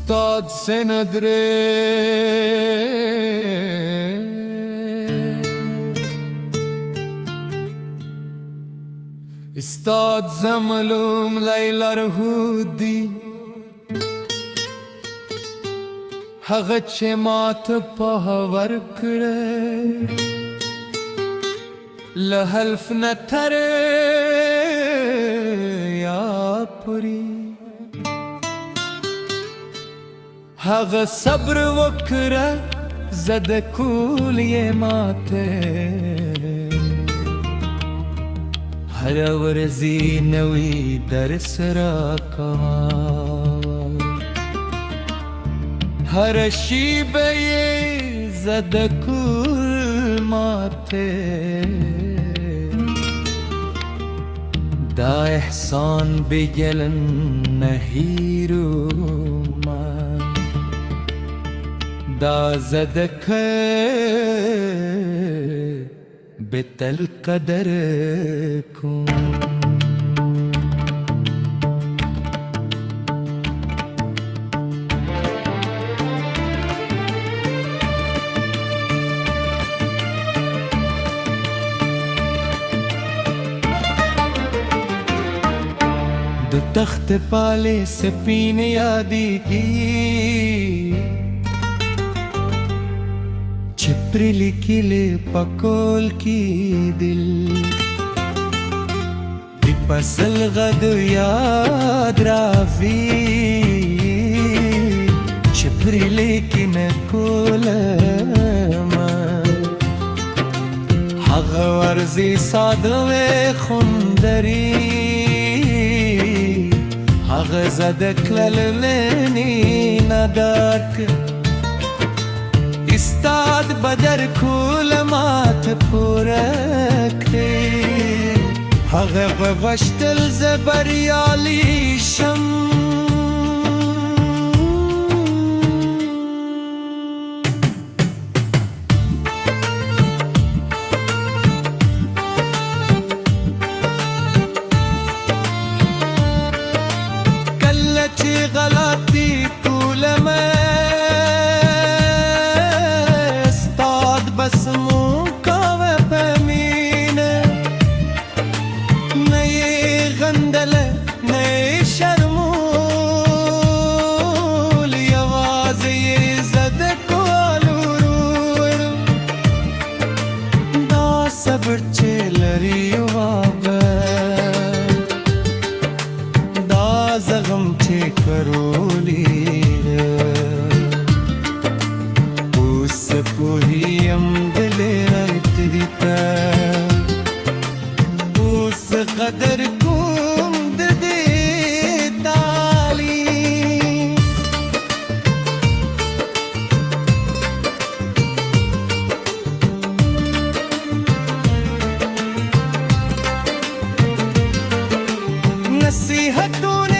استاد سندره استاد زملوم لیلار هودی هغه چې مات په ورکړه له حلف نه تر یا پوری هغه صبر وکړه زد کول یې ماته هر ورځی نوی درس راکوه هر شیبه یې زد کول ماته دا احسان بگلن نهیرو من دا زدکه بتل قدر کن دو تخت پالے سپین یادی کی چپری لکیلے پکول کی دل دی پسل غد یاد رافی چپری لیکن کولما حق ورزی سادوے خندری هغه زده کللنی ندارک استاد بدر کول مات پورک هغه غوشتل زبریالی شم غلطی کولم استاد بس موکاوه پمینه نی غندله نی شرمول یوازی زد کولورو دا صبر چلری وابه زغم چې کرولی اوس پوهیم دل رایت دیتا اوس قدر کوم د دې تعلیم نصیحتونه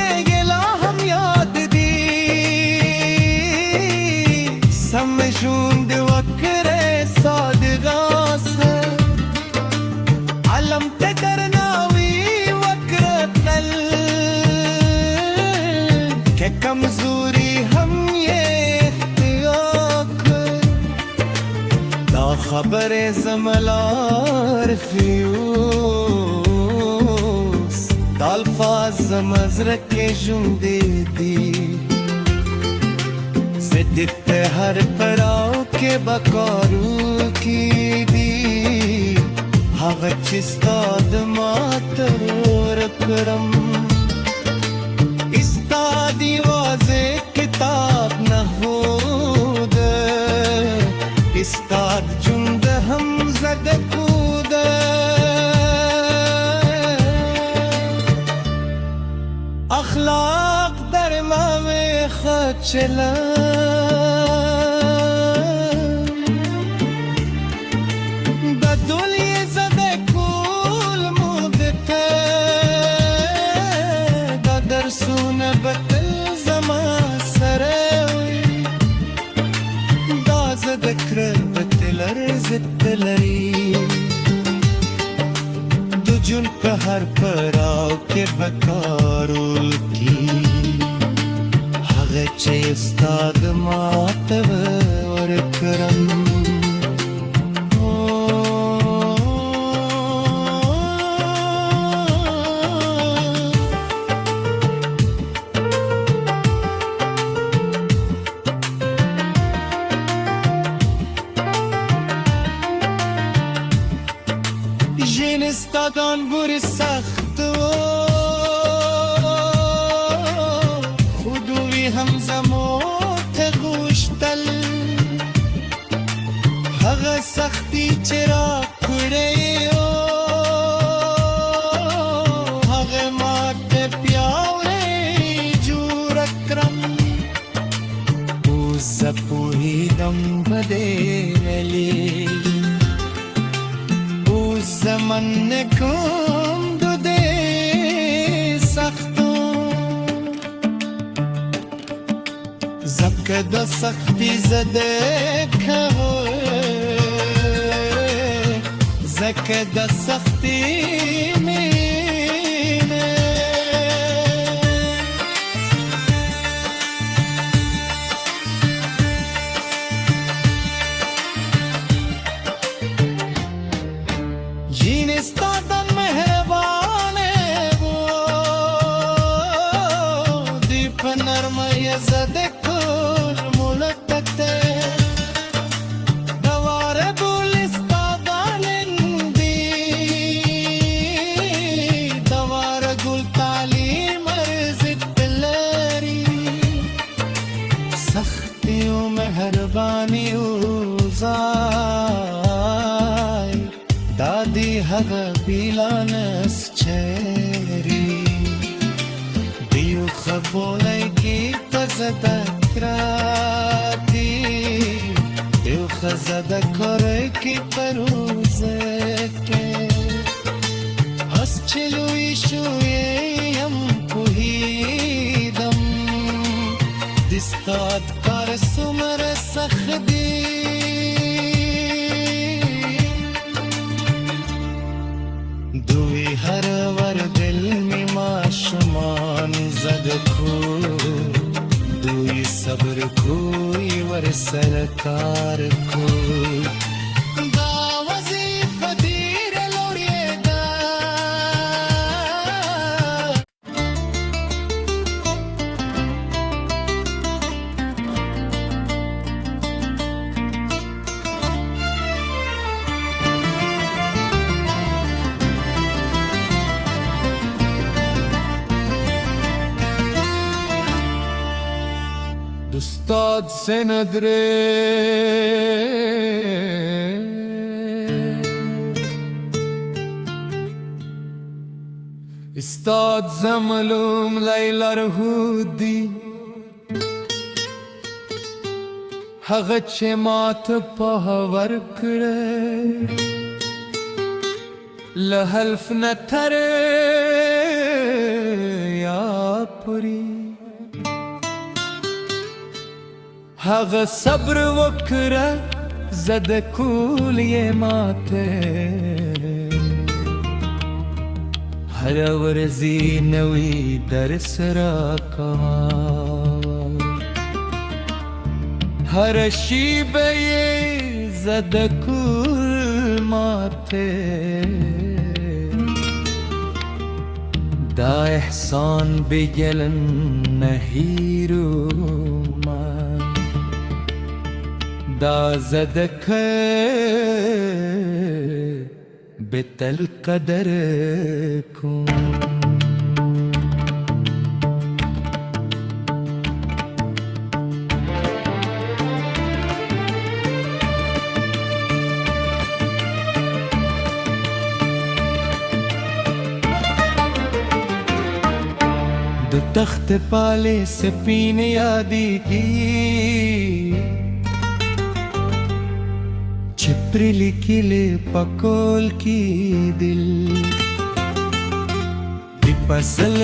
سمجھوند وکرے صادقاس علم تے درناوی وکرتل کہ کمزوری ہم یہ اختیاق دا خبر زملار فیوس دا الفاظ زمزرک جمدے دی زدت ہر پراو کے بکارو کی دی هغه چې استاد ماتور کرم استادی واضح کتاب نهود استاد جند هم زد کود اخلاق در ماوی خچلا سونه بتل زما سره دا ذکر بتل رزت لري دو جون په هر پراو کې بکارول کی هغه چې استاد ماته ورکړم ژینې ستا د انګورې سخت و خو دوی هم زمو ته غوښتل هغه سختي چې راکړې هغه ماته پیاوړې جوړه کړم اوس زه پوهېږم په دې ویلې زمن کوم د دې سختو زکه د سختي زده کوي زکه د سختي مینه ژینې ستا د مهربانې وو دوی په نرمه یې زه د کور ملکت د واره بولې ستا دا لندي د واره ګل تعلیم ارزښت لري سختي او مهرباني او ځای دادی هغه بیلانس چری دیو خبولای کی تزده کراتی دیو خزده کاری کی پروزه که از چلوی شویم پوهیدم دستاد کار سمر سخدی دوی هر ور دل می ماشمان زد کو دوی صبر کوی ور سرکار کو دا وظیفه دیر لوریدا استاد سے ندرے استاد زملوم لیلر هودی هغه چې مات په ورکړه له حلف نه تر یا پوری هغه صبر وکړه زد کول یې ماته هر ورځې نوی درس راکوه هر شی به یې زد کول ماته دا احسان بگلن نهیرو دا زدکه بتل قدر کن دو تخت پالے سپین یادی کی چپرلی کلے پکول کی دل دی پسل